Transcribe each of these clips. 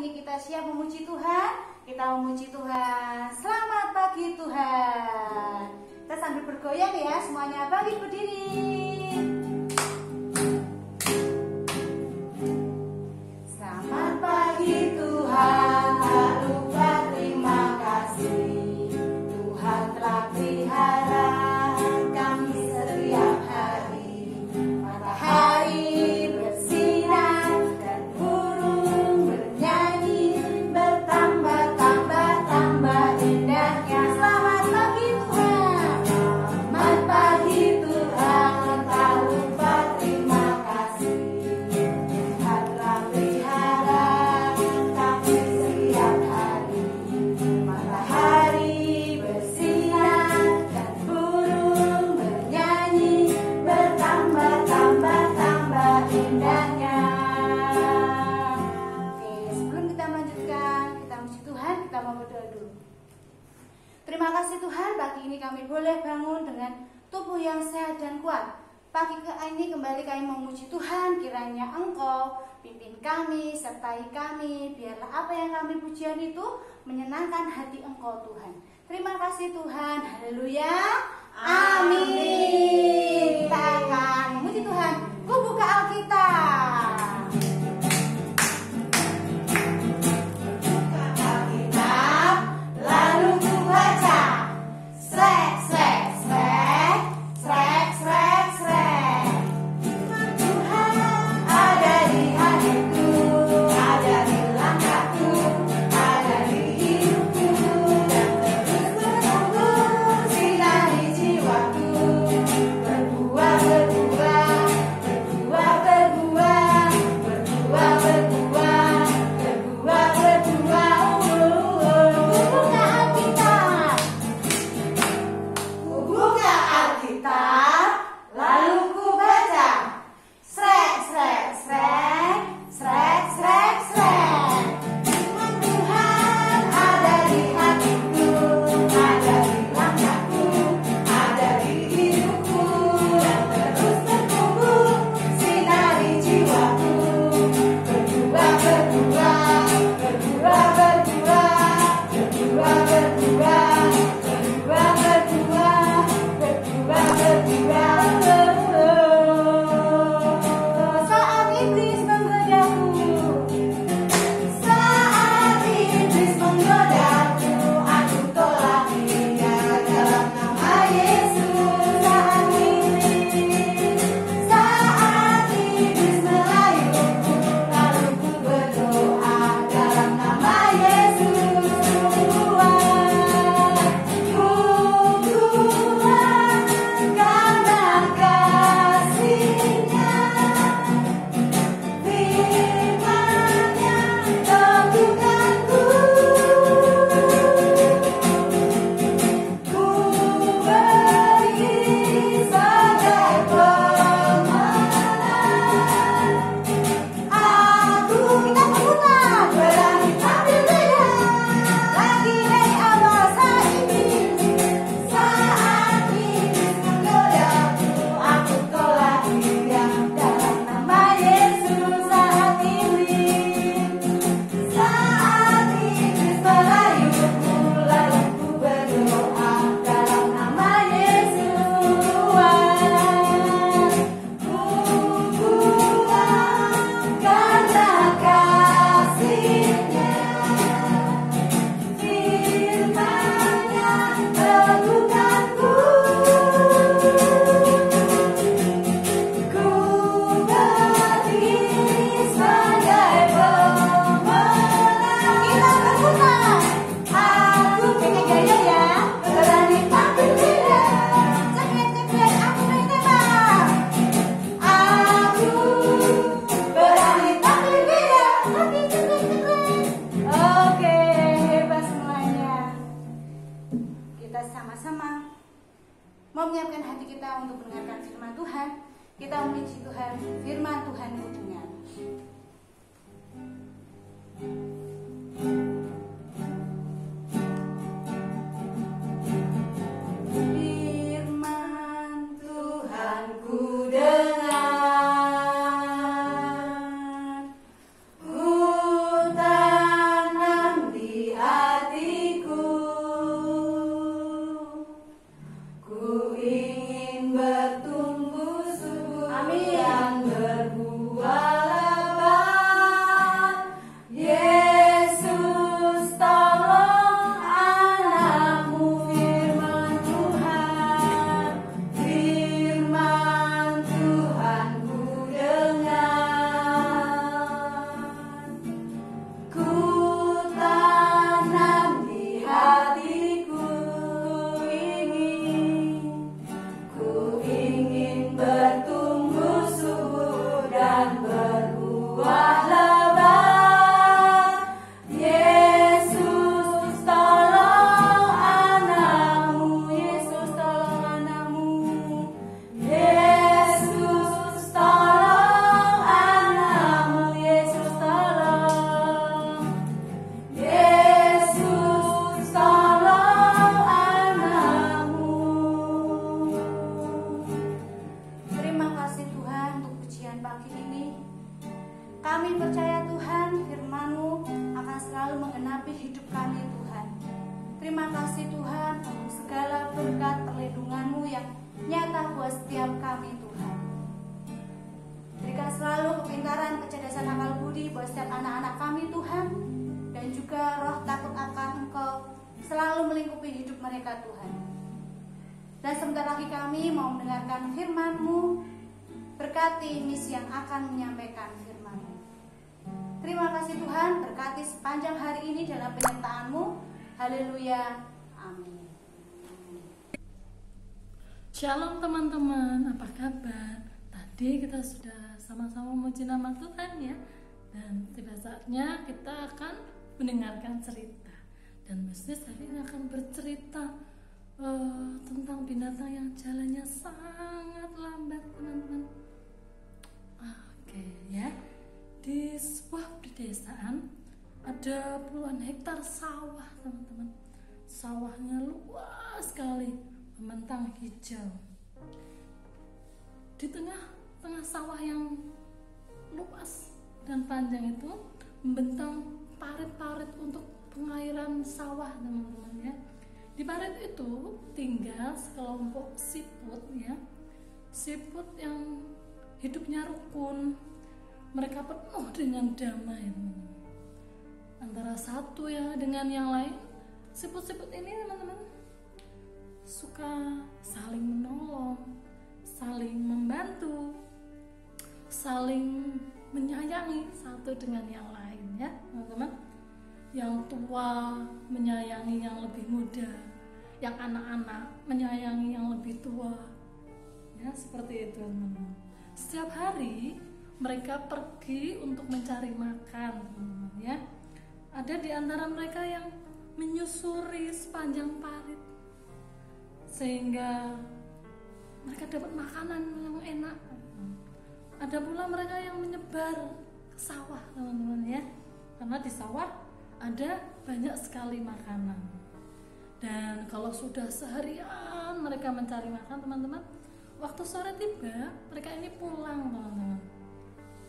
ini kita siap memuji Tuhan. Kita memuji Tuhan. Selamat pagi Tuhan. Kita sambil bergoyang ya semuanya. Bangkit berdiri. Selamat pagi Tuhan. Tak lupa terima kasih. Tuhan telah pelihara kami setiap hari. Matahari bersinar dan burung bernyanyi, bertambah-tambah indahnya. Selamat pagi Tuhan. Selamat pagi Tuhan. Tak lupa terima kasih. Tuhan telah pelihara kami setiap hari. Matahari bersinar dan burung bernyanyi, bertambah-tambah indahnya. Oke, sebelum kita melanjutkan, kita memuji Tuhan, kita mau berdoa dulu. Terima kasih Tuhan, pagi ini kami boleh bangun dengan tubuh yang sehat dan kuat. Pagi ini kembali kami memuji Tuhan, kiranya Engkau pimpin kami, sertai kami, biarlah apa yang kami pujian itu menyenangkan hati Engkau Tuhan. Terima kasih Tuhan, haleluya, amin. Kita akan memuji Tuhan. Ku buka Alkitab. Buka Alkitab, lalu ku baca. Srek, srek, srek, srek, srek, srek. Tuhan ada di hatiku, ada di langkahku, ada di hidupku, dan terus bertumbuh sinari jiwaku. Berbuah, berbuah, berbuah, berbuah, berbuah, berbuah, berbuah, berbuah. Buka Alkitab. Ku buka Alkitab, lalu ku baca. Srek, srek, srek, srek, srek, srek. Firman Tuhan ada di hatiku, ada di langkahku, ada di hidupku, dan terus bertumbuh sinari jiwaku. Berbuah, berbuah, berbuah, berbuah, berbuah, berbuah, berbuah, berbuah, berbuah, berbuah. Saat iblis menggodaku, saat iblis menggodaku, aku tolak dia dalam nama Yesus. Saat iblis merayuku, lalu ku berdoa dalam nama Yesus. Tuhan, karena kasih-Nya, firman-Nya teguhkanku. Ku beri sebagai pemenang. Aku, kita berulang, berani tampil beda. Lagi dari awal saat ini, saat iblis menggodaku, aku tolak dia dalam nama Yesus. Saat iblis merayuku, lalu ku berdoa dalam nama Yesus. Ku buang karena kasih-Nya, firman-Nya teguhkanku. Ku beri sebagai pemenang. Kita berputar. Aku pengen gaya ya, berani tampil beda. Cekrek, cekrek, aku pengen tembak. Aku berani tampil beda. Lagi cekrek, cekrek. Oke, hebat semuanya. Kita sama-sama mau menyiapkan hati kita untuk mendengarkan firman Tuhan. Kita memuji Tuhan, firman Tuhan ku dengar. Firman Tuhan ku dengar. Ku tak Kami percaya Tuhan, firman-Mu akan selalu menggenapi hidup kami Tuhan. Terima kasih Tuhan untuk segala berkat perlindungan-Mu yang nyata buat setiap kami Tuhan. Berikan selalu kepintaran, kecerdasan akal budi buat setiap anak-anak kami Tuhan. Dan juga roh takut akan Engkau selalu melingkupi hidup mereka Tuhan. Dan sebentar lagi kami mau mendengarkan firman-Mu. Berkati misi yang akan menyampaikan firman-Mu. Terima kasih Tuhan, berkati sepanjang hari ini dalam penyertaan-Mu. Haleluya. Amin. Shalom teman-teman, apa kabar? Tadi kita sudah sama-sama memuji nama Tuhan ya. Dan tiba saatnya kita akan mendengarkan cerita. Dan Mrs. hari ini akan bercerita tentang binatang yang jalannya sangat lambat teman-teman. Oke ya. Di sebuah pedesaan ada puluhan hektar sawah teman-teman. Sawahnya luas sekali, membentang hijau. Di tengah sawah yang luas dan panjang itu membentang parit-parit untuk pengairan sawah teman-teman ya. Di parit itu tinggal sekelompok siput ya. Siput yang hidupnya rukun. Mereka penuh dengan damai teman-teman. Antara satu ya dengan yang lain, siput-siput ini teman-teman suka saling menolong, saling membantu, saling menyayangi satu dengan yang lain ya teman-teman. Yang tua menyayangi yang lebih muda, yang anak-anak menyayangi yang lebih tua ya, seperti itu teman-teman. Setiap hari mereka pergi untuk mencari makan teman-teman ya. Ada di antara mereka yang menyusuri sepanjang parit sehingga mereka dapat makanan yang enak. Ada pula mereka yang menyebar ke sawah teman-teman ya, karena di sawah ada banyak sekali makanan. Dan kalau sudah seharian mereka mencari makan teman-teman, waktu sore tiba mereka ini pulang teman-teman.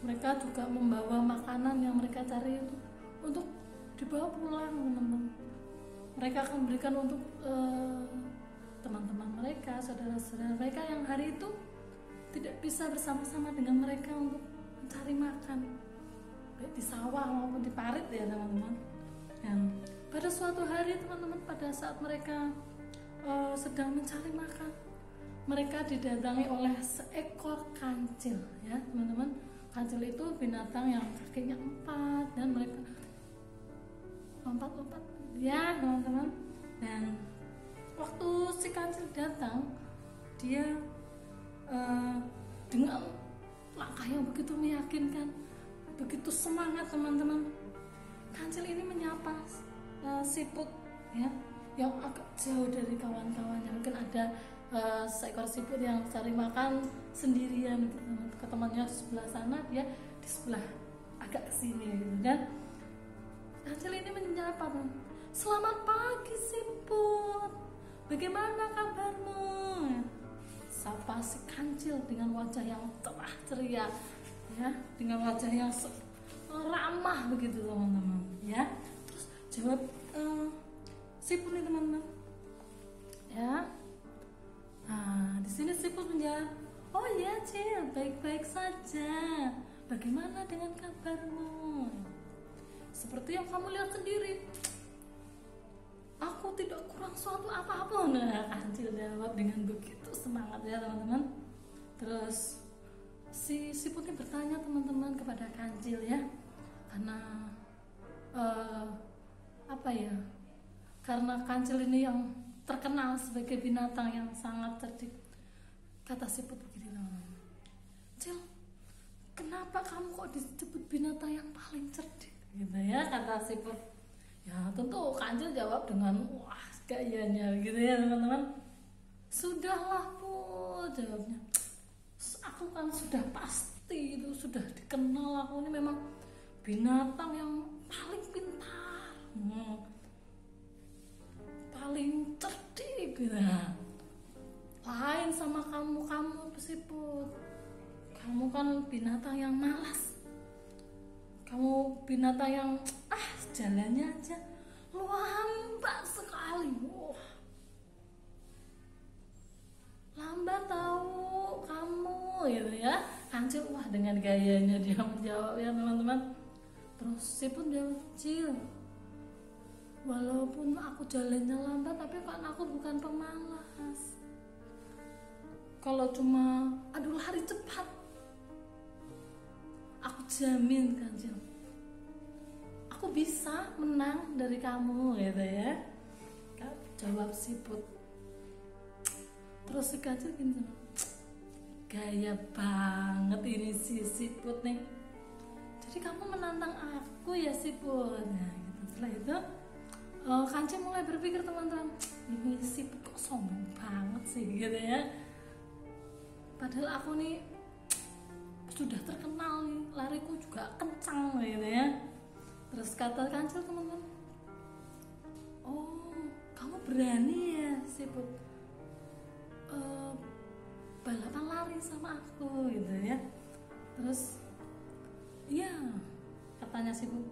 Mereka juga membawa makanan yang mereka cari itu untuk dibawa pulang teman-teman. Mereka akan berikan untuk teman-teman mereka, saudara-saudara mereka yang hari itu tidak bisa bersama-sama dengan mereka untuk mencari makan, baik di sawah maupun di parit ya teman-teman. Dan pada suatu hari teman-teman, pada saat mereka sedang mencari makan, mereka didatangi oleh seekor kancil ya teman-teman. Kancil itu binatang yang kakinya 4 dan mereka lompat-lompat ya teman-teman. Dan waktu si kancil datang, dia dengan langkah yang begitu meyakinkan, begitu semangat teman-teman. Kancil ini menyapa siput ya yang agak jauh dari kawan-kawannya. Mungkin ada seekor siput yang cari makan sendirian gitu, ke temannya di sebelah sana, dia di sebelah agak kesini gitu. Dan kancil ini menyapa, "Selamat pagi siput, bagaimana kabarmu?" Sapa si kancil dengan wajah yang cerah ceria ya, dengan wajah yang ramah begitu teman-teman ya. Terus jawab siput nih teman-teman ya. Nah, di sini siput menjawab, "Oh ya Cil, baik-baik saja. Bagaimana dengan kabarmu? Seperti yang kamu lihat sendiri, aku tidak kurang suatu apapun." Nah, kancil jawab dengan begitu semangat ya teman-teman. Terus si siput ini bertanya teman-teman kepada kancil ya, karena karena kancil ini yang terkenal sebagai binatang yang sangat cerdik. Kata siput begini teman-teman, "Cil, kenapa kamu kok disebut binatang yang paling cerdik?" Gitu ya kata siput. Ya tentu kancil jawab dengan wah gayanya gitu ya teman-teman. "Sudahlah Bu," jawabnya, "aku kan sudah pasti itu, sudah dikenal aku ini memang binatang yang paling pintar, paling cerdik gitu. Lain sama kamu siput, kamu kan binatang yang malas. binatang yang jalannya aja lambat sekali. Wah, lambat tahu kamu gitu ya. Kancil wah dengan gayanya dia menjawab ya teman-teman. Terus siput jawab, Cil, walaupun aku jalannya lambat tapi kan aku bukan pemalas. Kalau cuma adu lari cepat, aku jamin Kancil, aku bisa menang dari kamu gitu ya. Jawab siput. Terus si Kancil gini, gaya banget ini si siput nih. Jadi kamu menantang aku ya siput. Nah gitu. Setelah itu Kancil mulai berpikir teman-teman, ini siput kok sombong banget sih gitu ya. Padahal aku nih sudah terkenal nih, lariku juga kencang gitu ya. Terus kata Kancil teman-teman, oh kamu berani ya siput balapan lari sama aku gitu ya. Terus iya katanya siput,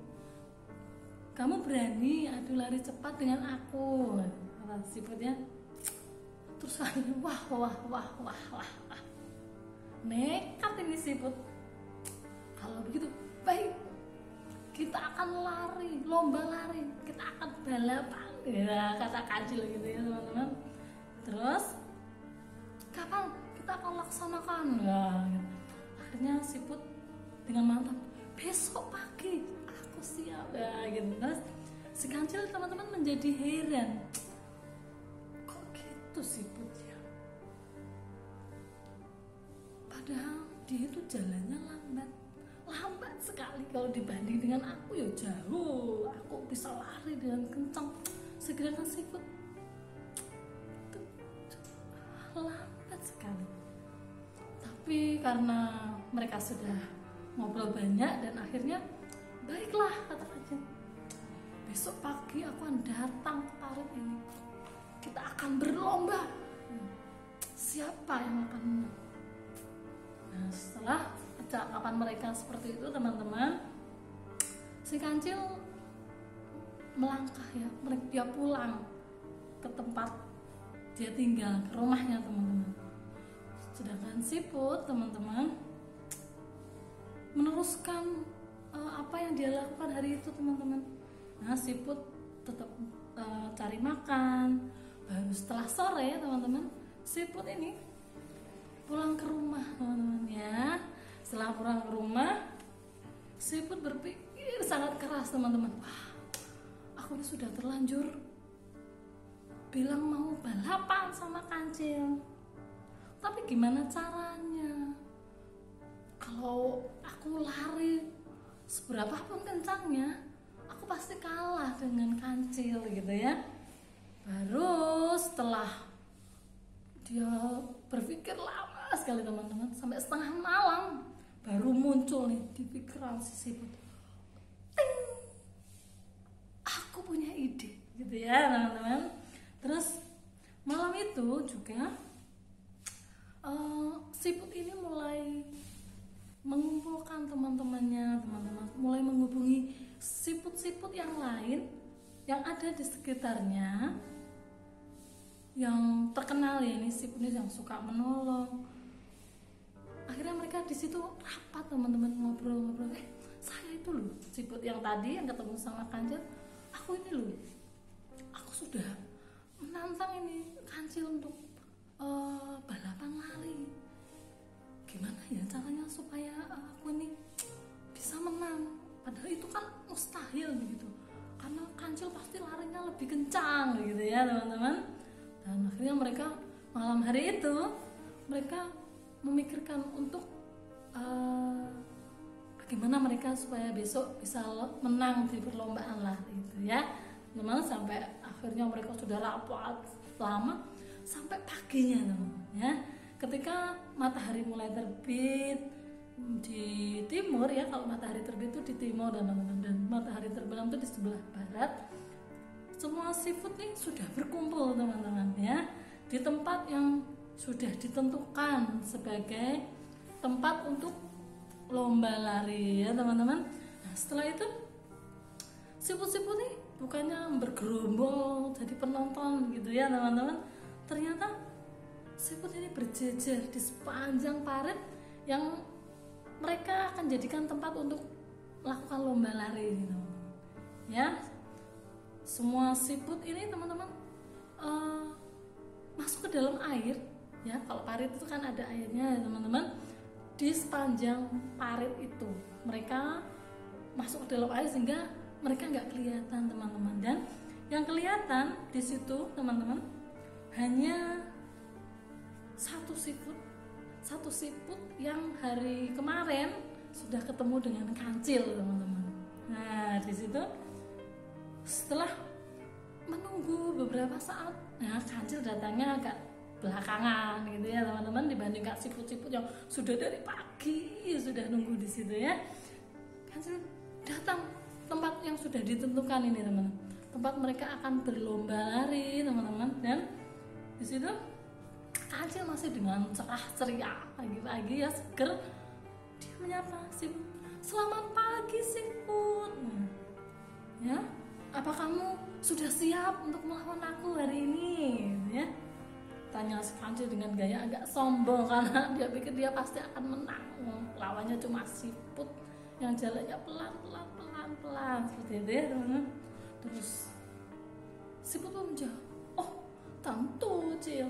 kamu berani adu lari cepat dengan aku, kata siputnya. Terus akhirnya wah, nekat ini siput. Kalau begitu baik, kita akan lari, lomba lari, kita akan balapan ya, kata Kancil gitu ya teman-teman. Terus kapan kita akan laksanakan ya, gitu. Akhirnya siput dengan mantap, besok pagi aku siap ya gitu. Terus si Kancil teman-teman menjadi heran, kok gitu siput ya, padahal dia itu jalannya lambat sekali kalau dibanding dengan aku ya jauh, aku bisa lari dengan kencang. Sedangkan siput itu lambat sekali. Tapi karena mereka sudah ngobrol banyak dan akhirnya baiklah kata Kancil, besok pagi aku akan datang ke parit ini, kita akan berlomba siapa yang akan menang. Nah setelah percakapan mereka seperti itu teman-teman, si Kancil melangkah ya, dia pulang ke tempat dia tinggal, ke rumahnya teman-teman. Sedangkan siput teman-teman meneruskan apa yang dia lakukan hari itu teman-teman. Nah siput tetap cari makan. Baru setelah sore teman-teman, siput ini pulang ke rumah teman-teman ya. Setelah pulang ke rumah, siput berpikir sangat keras teman-teman. Wah, aku ini sudah terlanjur bilang mau balapan sama Kancil, tapi gimana caranya? Kalau aku lari seberapa pun kencangnya, aku pasti kalah dengan Kancil gitu ya. Baru setelah dia berpikir lama sekali teman-teman, sampai setengah malam baru muncul nih di pikiran si siput, ting, aku punya ide gitu ya teman-teman. Terus malam itu juga siput ini mulai mengumpulkan teman-temannya, teman-teman mulai menghubungi siput-siput yang lain yang ada di sekitarnya, yang terkenal ya, ini siput ini yang suka menolong. Akhirnya mereka di situ rapat teman-teman, ngobrol-ngobrol. Saya itu loh siput yang tadi yang ketemu sama Kancil, aku ini loh, aku sudah menantang ini Kancil untuk balapan lari. Gimana ya caranya supaya aku ini bisa menang? Padahal itu kan mustahil begitu, karena Kancil pasti larinya lebih kencang gitu ya teman-teman. Dan akhirnya mereka malam hari itu mereka memikirkan untuk bagaimana mereka supaya besok bisa menang di perlombaan lari itu ya. Memang sampai akhirnya mereka sudah rapat lama sampai paginya teman-teman ya. Ketika matahari mulai terbit di timur ya, kalau matahari terbit itu di timur dan matahari terbenam itu di sebelah barat, semua siput ini sudah berkumpul teman-teman ya di tempat yang sudah ditentukan sebagai tempat untuk lomba lari ya teman-teman. Nah setelah itu siput-siput nih bukannya bergerombol jadi penonton gitu ya teman-teman, ternyata siput ini berjejer di sepanjang parit yang mereka akan jadikan tempat untuk melakukan lomba lari gitu. Ya, semua siput ini teman-teman masuk ke dalam air ya. Kalau parit itu kan ada airnya ya teman-teman. Di sepanjang parit itu mereka masuk ke dalam air sehingga mereka nggak kelihatan teman-teman. Dan yang kelihatan di situ teman-teman hanya satu siput yang hari kemarin sudah ketemu dengan kancil teman-teman. Nah di situ setelah menunggu beberapa saat, nah kancil datangnya agak belakangan gitu ya teman-teman, dibandingkan siput-siput yang sudah dari pagi sudah nunggu di situ ya. Kancil datang tempat yang sudah ditentukan ini teman-teman, tempat mereka akan berlomba lari teman-teman. Dan di situ kancil masih dengan cerah ceria pagi-pagi ya, seger. Dia menyapa siput, selamat pagi siput. Ya, apa kamu sudah siap untuk melawan aku hari ini? Ya, tanya si kancil dengan gaya agak sombong karena dia pikir dia pasti akan menang. Lawannya cuma siput yang jalannya pelan seperti itu ya teman-teman. Terus siput pun menjawab, oh tentu Cil,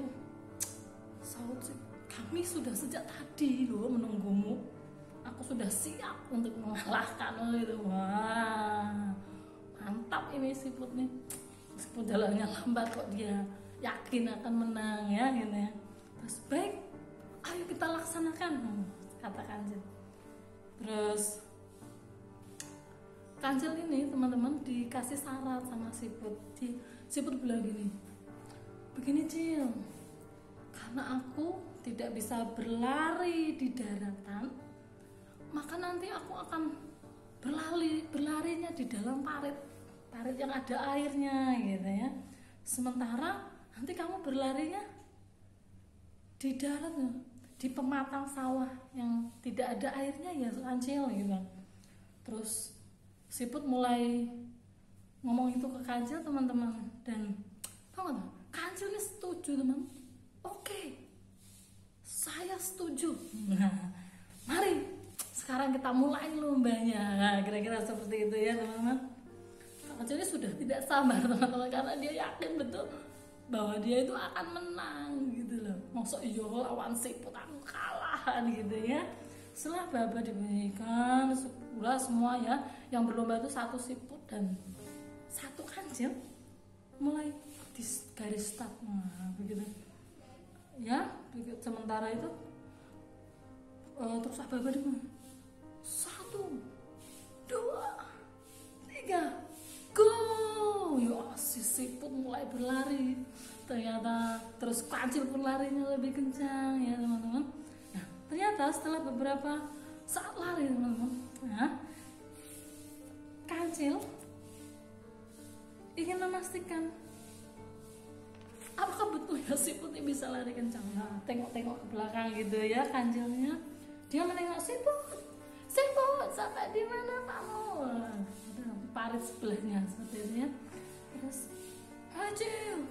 saut sih, kami sudah sejak tadi loh menunggumu. Aku sudah siap untuk mengalahkanmu itu. Wah, mantap ini siput nih. Meskipun jalannya lambat kok dia yakin akan menang ya gitu ya. Terus baik, ayo kita laksanakan, kata kancil. Terus kancil ini teman-teman dikasih syarat sama siput. Siput bilang gini, begini Cil, karena aku tidak bisa berlari di daratan, maka nanti aku akan berlarinya di dalam parit yang ada airnya gitu ya. Sementara nanti kamu berlarinya di darat, di pematang sawah yang tidak ada airnya ya kancil gitu. Terus siput mulai ngomong itu ke kancil teman-teman, dan tahu nggak, kancil ini setuju teman. Oke, saya setuju. Nah, mari sekarang kita mulai lombanya. Nah, kira-kira seperti itu ya teman-teman. Kancil ini sudah tidak sabar teman-teman, karena dia yakin betul bahwa dia itu akan menang gitu loh. Maksud iya lawan siput akan kalah gitu ya. Setelah baba dibunyikan, semua ya yang berlomba itu satu siput dan satu kancil mulai di garis start. Nah, begitu ya, begitu. Sementara itu terus baba dibunyikan 1, 2, 3, go. Ya si siput mulai berlari. Ternyata terus kancil pun larinya lebih kencang ya teman-teman. Nah, ternyata setelah beberapa saat lari teman-teman, nah, kancil ingin memastikan apakah betul ya siput ini bisa lari kencang. Nah, tengok-tengok ke belakang gitu ya kancilnya. Dia menengok siput sampai di mana kamu? Parit sebelahnya seperti itu ya. Terus Cil,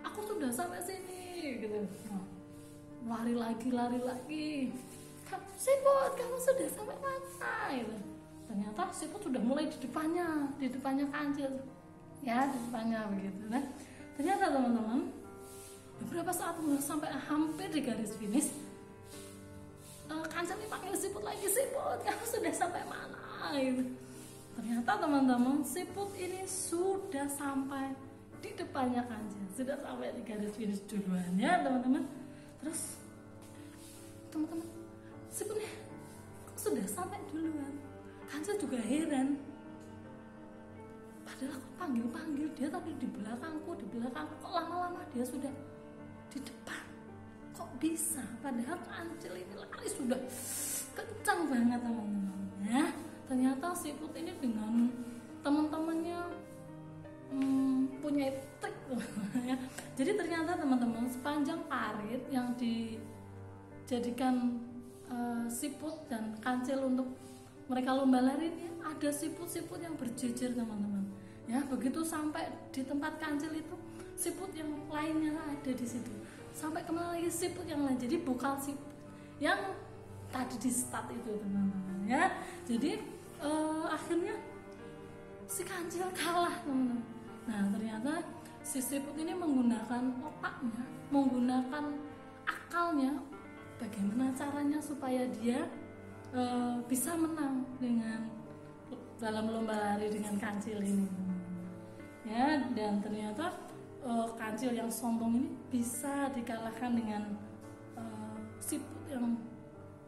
aku sudah sampai sini gitu. Nah, lari lagi. Siput, kamu sudah sampai mana? Gitu. Ternyata siput sudah mulai di depannya kancil. Ya, di depannya begitu. Nah, ternyata teman-teman, beberapa saat sampai hampir di garis finish, kancil dipanggil siput lagi, siput, kamu sudah sampai mana? Gitu. Ternyata teman-teman, siput ini sudah sampai di depannya kancil, sudah sampai di garis finish duluan ya teman-teman. Terus teman-teman, siputnya kok sudah sampai duluan? Kancil juga heran. Padahal aku panggil dia tadi di belakangku, kok lama-lama dia sudah di depan. Kok bisa? Padahal kancil ini lari sudah kencang banget teman-teman. Ya, ternyata siput ini dengan teman-temannya punya trik ya. Jadi ternyata teman-teman, sepanjang parit yang dijadikan siput dan kancil untuk mereka lomba lari ini ada siput-siput yang berjejer teman-teman. Ya, begitu sampai di tempat kancil itu siput yang lainnya ada di situ. Sampai kemana lagi siput yang lain. Jadi bokal siput yang tadi di start itu teman-teman ya. Jadi akhirnya si kancil kalah teman-teman. Nah ternyata si siput ini menggunakan otaknya, menggunakan akalnya, bagaimana caranya supaya dia bisa menang dengan dalam lomba lari dengan kancil ini ya. Dan ternyata kancil yang sombong ini bisa dikalahkan dengan siput yang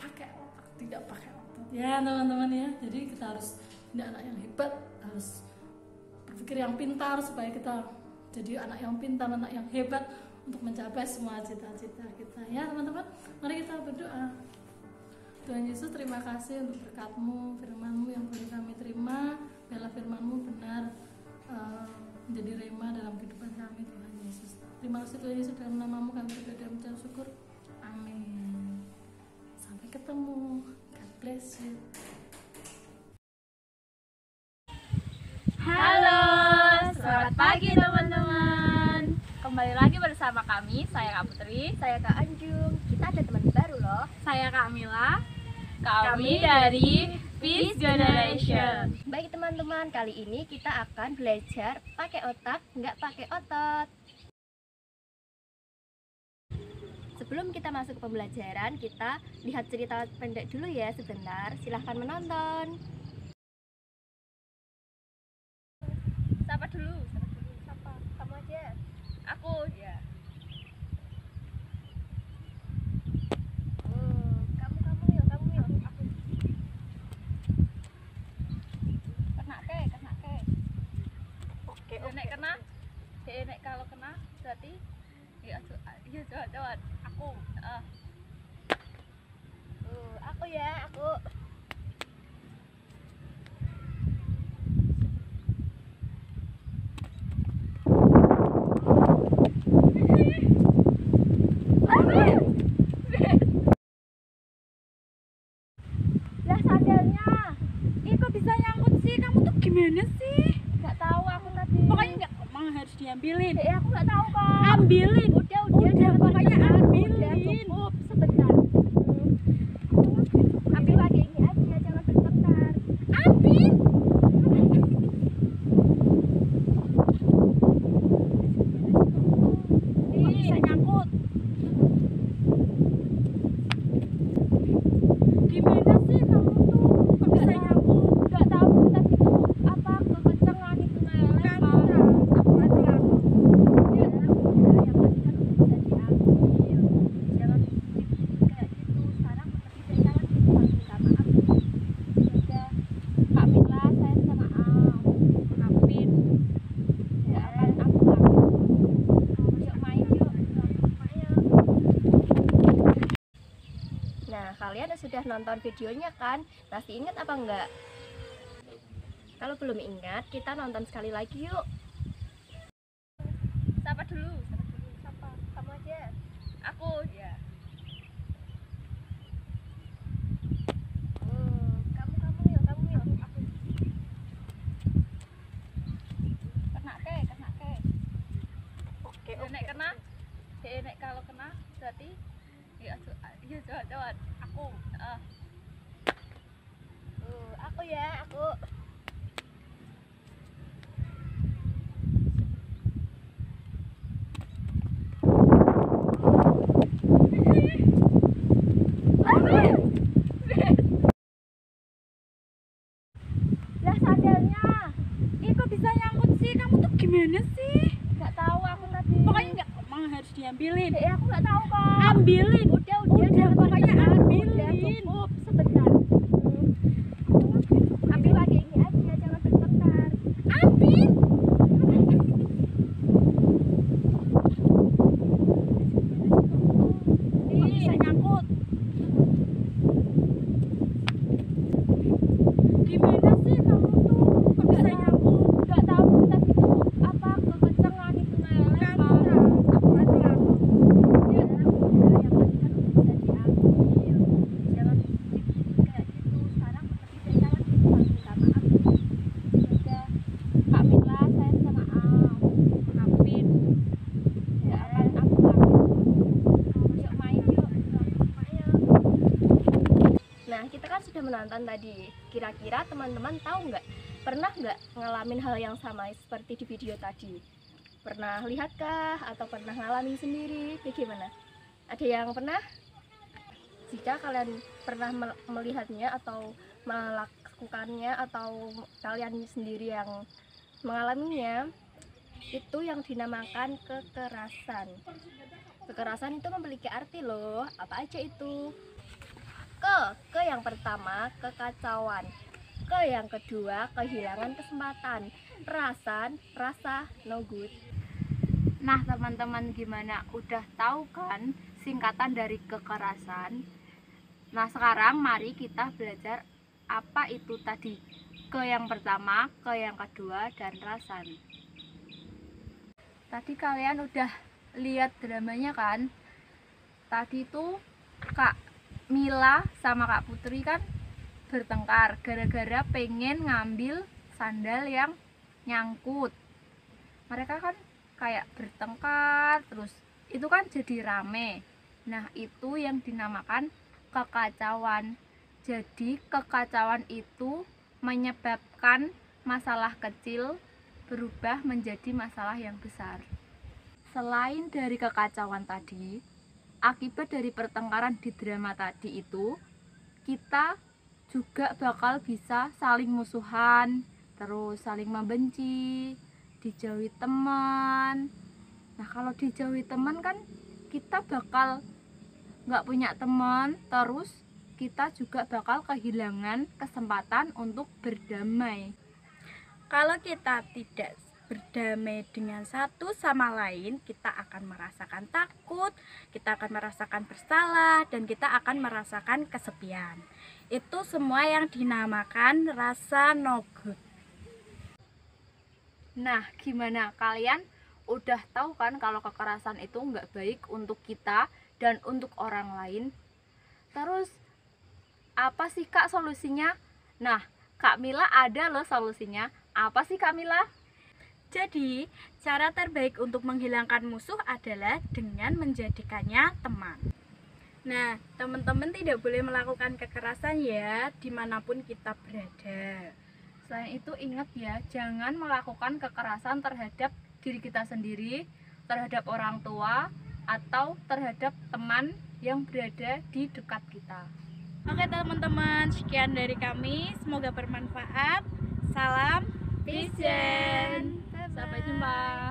pakai otak, tidak pakai otot ya teman-teman ya. Jadi kita harus tidak anak yang hebat, harus berpikir yang pintar supaya kita jadi anak yang pintar, anak yang hebat untuk mencapai semua cita-cita kita ya teman-teman. Mari kita berdoa. Tuhan Yesus, terima kasih untuk berkat-Mu, firman-Mu yang boleh kami terima. Biarlah firman-Mu benar menjadi rema dalam kehidupan kami Tuhan Yesus. Terima kasih Tuhan Yesus, dalam nama-Mu kami berdoa dan mengucap syukur. Amin. Sampai ketemu. God bless you. Halo, selamat pagi teman-teman. Kembali lagi bersama kami, saya Kak Putri, Saya Kak Anjung. Kita ada teman baru loh. saya Kak Mila. Kami dari Peace Generation. Baik teman-teman, kali ini kita akan belajar pakai otak, nggak pakai otot. Sebelum kita masuk ke pembelajaran, kita lihat cerita pendek dulu ya sebentar. Silahkan menonton. Siapa dulu? Siapa? Kamu aja. Aku ya. Kamu Mil. Aku. Kena ke. Oke. Nek kena. Nek kalau kena berarti ya coba aku. Aku ya, aku. Lah sandalnya. Ih kok bisa nyangkut sih? Kamu tuh gimana sih? Nggak tahu aku tadi. Pokoknya nggak, emang harus diambilin. Aku nggak tahu kok. Ambilin. Udah, Udah, pokoknya ambilin. Udah, cukup sebentar. Ambil lagi ini aja, jangan bentar. Ambil. Kok bisa nyangkut? Gimana sih kamu tuh? Kok bisa nyangkut? Nggak tahu tadi itu apa kekencangan itu meleleh. Kamu aku aja. Ya, yang penting kan udah bisa diambil. Jangan kayak gitu. Sekarang seperti saya kan minta maaf. Udah, Kak Mila, saya minta maaf. Maafin. Ya, akan aku lakuin. Yuk main yuk. Ayo. Nah, kalian sudah nonton videonya kan? Masih ingat apa enggak? Kalau belum ingat, kita nonton sekali lagi yuk. Siapa dulu? Siapa? Kamu aja. Aku ya. Kamu Mil. Aku. Kena ke. Oke. Nek kena. Nek kalau kena berarti ya coba aku. Aku ya, aku. Lah sandalnya. Ih kok bisa nyangkut sih? Kamu tuh gimana sih? Nggak tahu aku tadi. Pokoknya nggak, emang harus diambilin. Aku nggak tahu kok. Ambilin. Udah, Udah, pokoknya bentar. ambilin. Udah, cukup sebentar. Ambil lagi ini aja, jangan bentar. Ambil. Kok bisa nyangkut? Gimana sih kamu tuh? Kok bisa nyangkut? Nggak tahu tadi itu apa kekencangan itu meleleh. Kamu Aku aja. Ya, yang penting kan udah bisa diambil. Jangan mantan tadi. Kira-kira teman-teman tahu nggak? Pernah nggak ngalamin hal yang sama seperti di video tadi? Pernah lihatkah atau pernah ngalamin sendiri? Kayak gimana? Ada yang pernah? Jika kalian pernah melihatnya atau melakukannya atau kalian sendiri yang mengalaminya, itu yang dinamakan kekerasan. Kekerasan itu memiliki arti loh. Apa aja itu? Ke yang pertama kekacauan. Ke yang kedua kehilangan kesempatan. Rasa no good. Nah teman-teman, gimana? Udah tahu kan singkatan dari kekerasan? Nah sekarang mari kita belajar apa itu tadi. Ke yang pertama, ke yang kedua, dan rasan. Tadi kalian udah lihat dramanya kan? Tadi tuh Kak Mila sama Kak Putri kan bertengkar gara-gara pengen ngambil sandal yang nyangkut. Mereka kan kayak bertengkar terus, itu kan jadi rame. Nah itu yang dinamakan kekacauan. Jadi kekacauan itu menyebabkan masalah kecil berubah menjadi masalah yang besar. Selain dari kekacauan tadi, akibat dari pertengkaran di drama tadi itu, kita juga bakal bisa saling musuhan, terus saling membenci, dijauhi teman. Nah kalau dijauhi teman kan kita bakal nggak punya teman, terus kita juga bakal kehilangan kesempatan untuk berdamai. Kalau kita tidak berdamai dengan satu sama lain, kita akan merasakan takut, kita akan merasakan bersalah, dan kita akan merasakan kesepian. Itu semua yang dinamakan rasa no good. Nah, gimana? Kalian udah tahu kan kalau kekerasan itu nggak baik untuk kita dan untuk orang lain? Terus, apa sih Kak solusinya? Nah, Kak Mila ada loh solusinya. Apa sih Kak Mila? Jadi, cara terbaik untuk menghilangkan musuh adalah dengan menjadikannya teman. Nah, teman-teman tidak boleh melakukan kekerasan ya, dimanapun kita berada. Selain itu ingat ya, jangan melakukan kekerasan terhadap diri kita sendiri, terhadap orang tua, atau terhadap teman yang berada di dekat kita. Oke teman-teman, sekian dari kami, semoga bermanfaat. Salam Vision. Sampai jumpa.